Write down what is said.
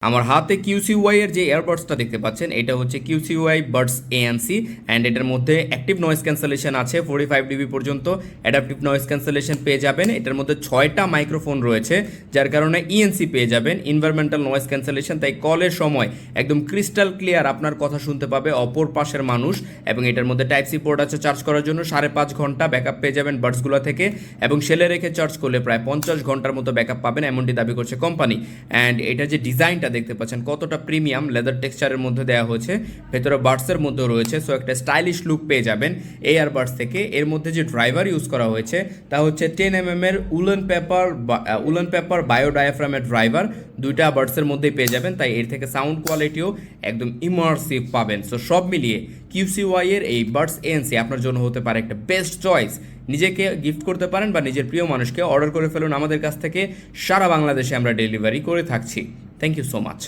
আমার হাতে কিউসিওয়াই এর যে এয়ারবাডসটা দেখতে পাচ্ছেন এটা হচ্ছে কিউসিওয়াই বাডস এএনসি অ্যান্ড এটার মধ্যে অ্যাক্টিভ নয়েজ ক্যান্সেলেশন আছে 45 ডিবি পর্যন্ত অ্যাডাপটিভ নয়েজ ক্যান্সেলেশন পেয়ে যাবেন। এটার মধ্যে 6টা মাইক্রোফোন রয়েছে যার কারণে ইএনসি পেয়ে যাবেন, ইনভারমেন্টাল নয়েজ ক্যান্সেলেশন। তাই কলের সময় একদম ক্রিস্টাল ক্লিয়ার আপনার কথা শুনতে পাবে অপর পাশের মানুষ। এবং এটার মধ্যে টাইপ সি পোর্ট আছে চার্জ করার জন্য, 5.5 ঘন্টা ব্যাকআপ পেয়ে যাবেন বাডসগুলো থেকে। এবং সেলে রেখে চার্জ করলে প্রায় 50 ঘন্টার মতো ব্যাকআপ পাবেন এমনটি দাবি করছে কোম্পানি। অ্যান্ড এটা যে ডিজাইনটা দেখতে পাচ্ছেন কতটা প্রিমিয়াম লেদার টেক্সচারের মধ্যে দেওয়া হয়েছে, ভেতরে বাডসের মধ্যে রয়েছে, সো একটা স্টাইলিশ লুক পেয়ে যাবেন এই ইয়ারবাডস থেকে। এর মধ্যে যে ড্রাইভার ইউজ করা হয়েছে তা হচ্ছে 10 mm এর উলেন পেপার বায়ো ডায়াফ্রামের ড্রাইভার, দুইটা বাডসের মধ্যেই পেয়ে যাবেন। তাই এর থেকে সাউন্ড কোয়ালিটিও একদম ইমার্সিভ পাবেন। সো সব মিলিয়ে কিউসিওয়াই এর এই বাডস এএনসি আপনার জন্য হতে পারে একটা বেস্ট চয়েস। নিজেকে গিফট করতে পারেন বা নিজের প্রিয় মানুষকে অর্ডার করে ফেলুন আমাদের কাছ থেকে। সারা বাংলাদেশে আমরা ডেলিভারি করে থাকছি। Thank you so much.